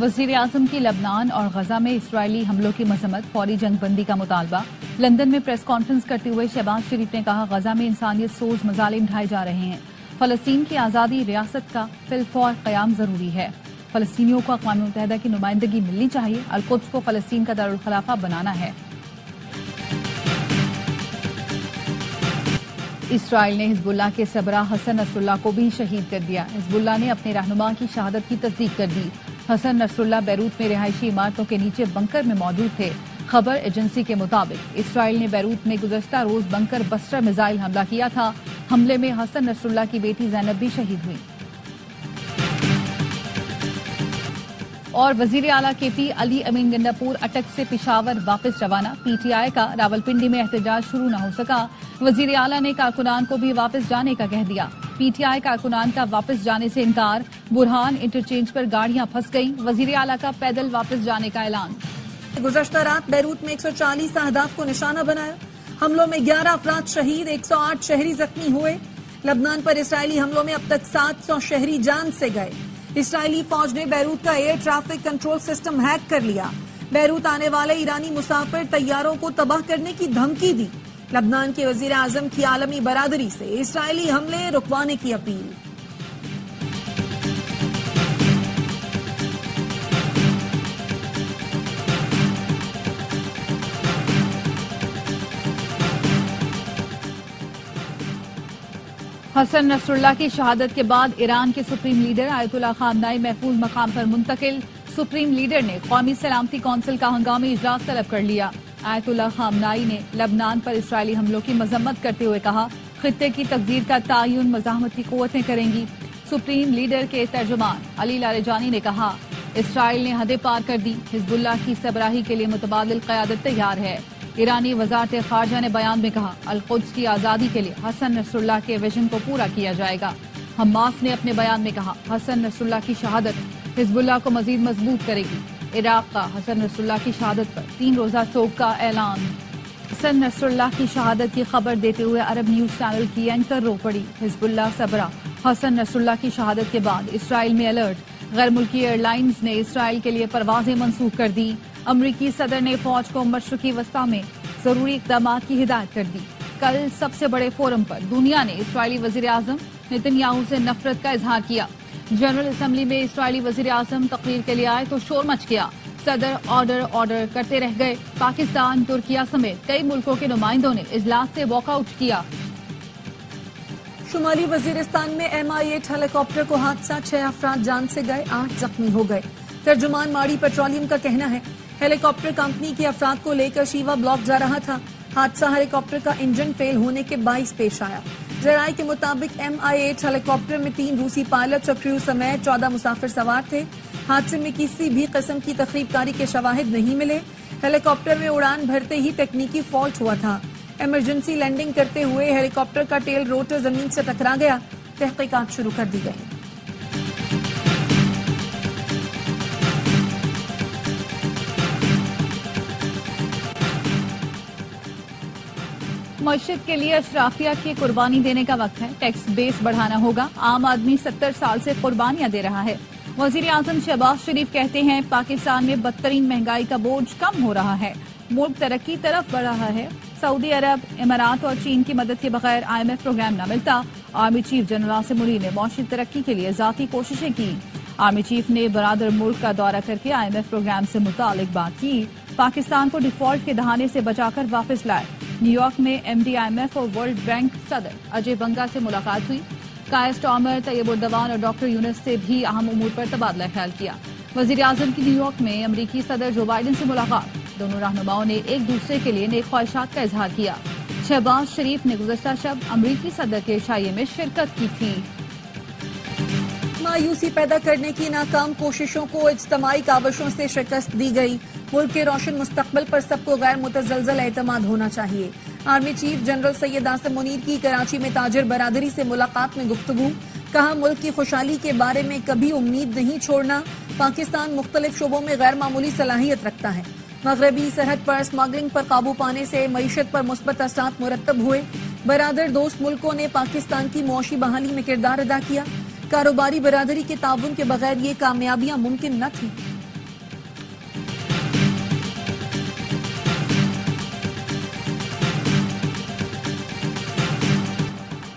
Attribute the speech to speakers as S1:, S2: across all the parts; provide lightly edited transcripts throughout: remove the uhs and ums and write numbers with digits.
S1: وزیر اعظم کی لبنان اور غزہ میں اسرائیلی حملوں کی مذمت، فوری جنگ بندی کا مطالبہ۔ لندن میں پریس کانفرنس کرتے ہوئے شہباز شریف نے کہا، غزہ میں انسانیت سوز مظالم ڈھائے جا رہے ہیں۔ فلسطین کی آزادی ریاست کا فی الفور قیام ضروری ہے۔ فلسطینیوں کو اقوام متحدہ کی نمائندگی ملنی چاہیے۔ القدس کو فلسطین کا دارالخلافہ بنانا ہے۔ اسرائیل نے حزب اللہ کے سربراہ حسن نصر اللہ کو بھی شہید کر دیا۔ حزب اللہ نے اپنے رہنما کی شہادت کی تصدیق کر دی۔ حسن نصر اللہ بیروت میں رہائشی عمارتوں کے نیچے بنکر میں موجود تھے۔ خبر ایجنسی کے مطابق اسرائیل نے بیروت میں گزشتہ روز بنکر بسٹر میزائل حملہ کیا تھا۔ حملے میں حسن نصر اللہ کی بیٹی زینب بھی شہید ہوئی۔ اور وزیر اعلیٰ کے پی علی امین گنڈاپور اٹک سے پشاور واپس روانہ۔ پی ٹی آئی کا راولپنڈی میں احتجاج شروع نہ ہو سکا۔ وزیر اعلیٰ نے کارکنان کو بھی واپس جانے کا کہہ دیا۔ پی ٹی آئی کارکنان کا واپس جانے سے انکار۔ برہان انٹرچینج پر گاڑیاں پھنس گئیں۔ وزیر اعلیٰ کا پیدل واپس جانے کا اعلان۔
S2: گزشتہ رات بیروت میں 140 اہداف کو نشانہ بنایا۔ حملوں میں 11 افراد شہید، 108 شہری زخمی ہوئے۔ لبنان پر اسرائیلی حملوں میں اب تک 700 شہری جان سے گئے۔ اسرائیلی فوج نے بیروت کا air traffic control system hack کر لیا۔ بیروت آنے والے ایرانی مسافر طیاروں کو تباہ کرنے کی دھمکی دی۔ لبنان کے وزیر اعظم کی عالمی برادری سے اسرائیلی حملے رکوانے کی اپیل۔
S1: حسن نصر اللہ کی شہادت کے بعد ایران کے سپریم لیڈر آیت اللہ خامنائی محفوظ مقام پر منتقل۔ سپریم لیڈر نے قومی سلامتی کونسل کا ہنگامی اجلاس طلب کر لیا۔ آیت اللہ خامنائی نے لبنان پر اسرائیلی حملوں کی مذمت کرتے ہوئے کہا، خطے کی تقدیر کا تعین مزاحمتی قوتیں کریں گی۔ سپریم لیڈر کے ترجمان علی لاریجانی نے کہا، اسرائیل نے حدیں پار کر دی، حزب اللہ کی سربراہی کے لیے متبادل قیادت تیار ہے۔ ایرانی وزارت خارجہ نے بیان میں کہا، القدس کی آزادی کے لیے حسن نصر اللہ کے ویژن کو پورا کیا جائے گا۔ حماس نے اپنے بیان میں کہا، حسن نصر اللہ کی شہادت حزب اللہ کو مزید مضبوط کرے گی۔ عراق کا حسن نصر اللہ کی شہادت پر 3 روزہ سوگ کا اعلان۔ حسن نصر اللہ کی شہادت کی خبر دیتے ہوئے عرب نیوز چینل کی اینکر رو پڑی۔ حزب اللہ سربراہ حسن نصر اللہ کی شہادت کے بعد اسرائیل میں الرٹ۔ غیر ملکی ایئر لائنز نے اسرائیل کے لیے پروازیں منسوخ کر دی۔ امریکی صدر نے فوج کو مشرقی وسطی میں ضروری اقدامات کی ہدایت کر دی۔ کل سب سے بڑے فورم پر دنیا نے اسرائیلی وزیر اعظم نتن سے نفرت کا اظہار کیا۔ جنرل اسمبلی میں اسرائیلی وزیر اعظم تقریر کے لیے آئے تو شور مچ گیا۔ صدر آرڈر کرتے رہ گئے۔ پاکستان، ترکیہ سمیت کئی ملکوں کے نمائندوں نے اجلاس سے واک آؤٹ کیا۔
S2: شمالی وزیرستان میں MI-8 ہیلی کاپٹر کو حادثہ، 6 افراد جان سے گئے، 8 زخمی ہو گئے۔ ترجمان ماڑی پیٹرولیم کا کہنا ہے، ہیلی کاپٹر کمپنی کے افراد کو لے کر شیوا بلاک جا رہا تھا۔ حادثہ ہیلی کاپٹر کا انجن فیل ہونے کے باعث پیش آیا۔ ذرائع کے مطابق MI-8 ہیلی کاپٹر میں 3 روسی پائلٹس اور کریو سمیت 14 مسافر سوار تھے۔ حادثے میں کسی بھی قسم کی تخریب کاری کے شواہد نہیں ملے۔ ہیلی کاپٹر میں اڑان بھرتے ہی تکنیکی فالٹ ہوا تھا۔ ایمرجنسی لینڈنگ کرتے ہوئے ہیلی کاپٹر کا ٹیل روٹر زمین سے ٹکرا گیا۔ تحقیقات شروع کر دی گئی۔
S1: معیشت کے لیے اشرافیہ کی قربانی دینے کا وقت ہے۔ ٹیکس بیس بڑھانا ہوگا۔ عام آدمی 70 سال سے قربانیاں دے رہا ہے۔ وزیر اعظم شہباز شریف کہتے ہیں، پاکستان میں بدترین مہنگائی کا بوجھ کم ہو رہا ہے۔ ملک ترقی طرف بڑھ رہا ہے۔ سعودی عرب، امارات اور چین کی مدد کے بغیر IMF پروگرام نہ ملتا۔ Army chief general Asim Munir نے معاشی ترقی کے لیے ذاتی کوششیں کی۔ آرمی چیف نے برادر ملک کا دورہ کر کے IMF پروگرام سے متعلق بات کی۔ پاکستان کو ڈیفالٹ کے دہانے سے بچا کر واپس لائے۔ نیو یارک میں MD IMF اور ورلڈ بینک صدر اجے بنگا سے ملاقات ہوئی۔ قائد عامر، طیب الردوان اور ڈاکٹر یونس سے بھی اہم امور پر تبادلہ خیال کیا۔ وزیر اعظم کی نیو یارک میں امریکی صدر جو بائیڈن سے ملاقات۔ دونوں رہنماؤں نے ایک دوسرے کے لیے نیک خواہشات کا اظہار کیا۔ شہباز شریف نے گزشتہ شب امریکی صدر کے عشائیے میں شرکت کی تھی۔
S2: مایوسی پیدا کرنے کی ناکام کوششوں کو اجتماعی کاوشوں سے شکست دی گئی۔ ملک کے روشن مستقبل پر سب کو غیر متزلزل اعتماد ہونا چاہیے۔ Army chief general Syed Asim Munir کی کراچی میں تاجر برادری سے ملاقات میں گفتگو۔ کہا، ملک کی خوشحالی کے بارے میں کبھی امید نہیں چھوڑنا۔ پاکستان مختلف شعبوں میں غیر معمولی صلاحیت رکھتا ہے۔ مغربی سرحد پر اسمگلنگ پر قابو پانے سے معیشت پر مثبت اثرات مرتب ہوئے۔ برادر دوست ملکوں نے پاکستان کی معاشی بحالی میں کردار ادا کیا۔ کاروباری برادری کے تعاون کے بغیر یہ کامیابیاں ممکن نہ تھیں۔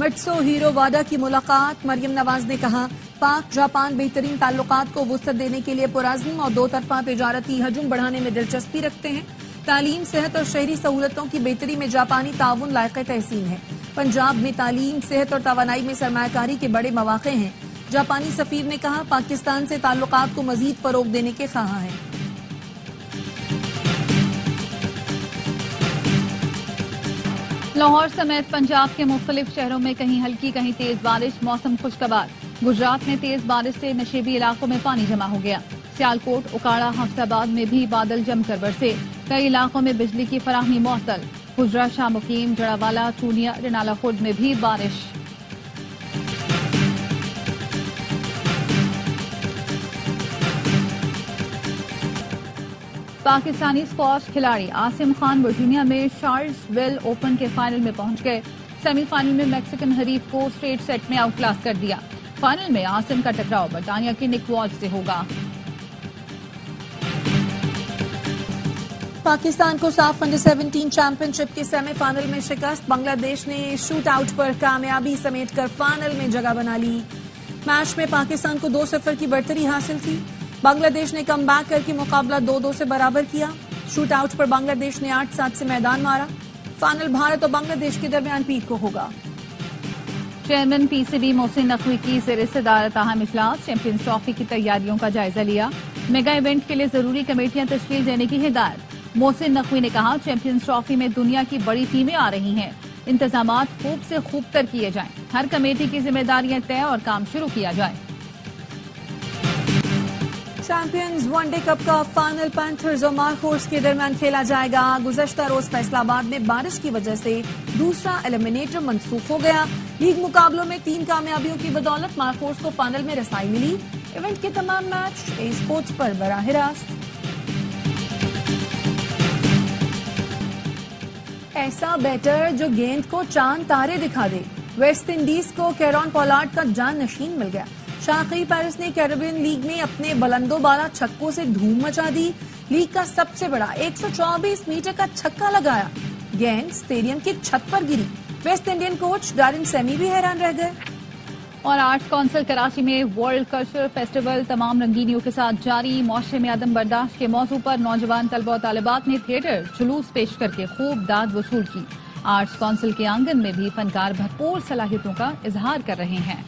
S2: مٹسو ہیرو واڈا کی ملاقات، مریم نواز نے کہا پاک جاپان بہترین تعلقات کو وسعت دینے کے لیے پرعزم اور دو طرفہ تجارتی حجم بڑھانے میں دلچسپی رکھتے ہیں۔ تعلیم، صحت اور شہری سہولتوں کی بہتری میں جاپانی تعاون لائق تحسین ہے۔ پنجاب میں تعلیم، صحت اور توانائی میں سرمایہ کاری کے بڑے مواقع ہیں۔ جاپانی سفیر نے کہا پاکستان سے تعلقات کو مزید فروغ دینے کے خواہاں ہیں۔
S1: لاہور سمیت پنجاب کے مختلف شہروں میں کہیں ہلکی کہیں تیز بارش، موسم خوشگوار۔ گجرات میں تیز بارش سے نشیبی علاقوں میں پانی جمع ہو گیا۔ سیالکوٹ، اکاڑا، حفظ آباد میں بھی بادل جم کر برسے، کئی علاقوں میں بجلی کی فراہمی معطل۔ گجرا، شاہ مقیم، جڑاوالا، چونیا، رنالا خورد میں بھی بارش۔ پاکستانی اسکواش کھلاڑی عاصم خان ورجینیا میں چارلز ویل اوپن کے فائنل میں پہنچ گئے۔ سیمی فائنل میں میکسیکن حریف کو اسٹریٹ سیٹ میں آؤٹ کلاس کر دیا۔ فائنل میں عاصم کا ٹکراؤ برطانیہ کے نک والش سے ہوگا۔
S2: پاکستان کو صاف انڈر 17 چیمپئن شپ کے سیمی فائنل میں شکست، بنگلہ دیش نے شوٹ آؤٹ پر کامیابی سمیٹ کر فائنل میں جگہ بنا لی۔ میچ میں پاکستان کو 2-0 کی برتری حاصل تھی۔ بنگلہ دیش نے کم بیک کر کے مقابلہ 2-2 سے برابر کیا۔ شوٹ آؤٹ پر بنگلہ دیش نے 8-7 سے میدان مارا۔ فائنل بھارت اور بنگلہ دیش کے درمیان پیر کو ہوگا۔
S1: Chairman P C B Mohsin Naqvi کی زیر صدارت اہم اجلاس، چیمپئنز ٹرافی کی تیاریوں کا جائزہ لیا۔ میگا ایونٹ کے لیے ضروری کمیٹیاں تشکیل دینے کی ہدایت۔ محسن نقوی نے کہا چیمپئنز ٹرافی میں دنیا کی بڑی ٹیمیں آ رہی ہیں، انتظامات خوب سے خوب تر کیے جائیں، ہر کمیٹی کی ذمہ داریاں طے اور کام شروع کیا جائے۔
S2: چیمپئنز ون ڈے کپ کا فائنل پینتھرز اور مارکورس کے درمیان کھیلا جائے گا۔ گزشتہ روز فیصل آباد میں بارش کی وجہ سے دوسرا ایلیمنیٹر منسوخ ہو گیا۔ لیگ مقابلوں میں 3 کامیابیوں کی بدولت مارکورس کو فائنل میں رسائی ملی۔ ایونٹ کے تمام میچ اے اسپورٹس پر براہ راست۔ ایسا بیٹر جو گیند کو چاند تارے دکھا دے، ویسٹ انڈیز کو کیرون پولارڈ کا جان نشین مل گیا۔ شاقی پیرس نے کیریبین لیگ میں اپنے بلند و بالا چھکوں سے دھوم مچا دی۔ لیگ کا سب سے بڑا 124 میٹر کا چھکا لگایا، گیند اسٹیڈیم کی چھت پر گری۔ ویسٹ انڈین کوچ ڈارن سیمی بھی حیران رہ گئے۔
S1: اور آرٹس کونسل کراچی میں ورلڈ کلچر فیسٹیول تمام رنگینیوں کے ساتھ جاری۔ معاشرے میں عدم برداشت کے موضوع پر نوجوان طلبہ و طالبات نے تھیٹر جلوس پیش کر کے خوب داد وصول کی۔ آرٹس کونسل کے آنگن میں بھی فنکار بھرپور صلاحیتوں کا اظہار کر رہے ہیں۔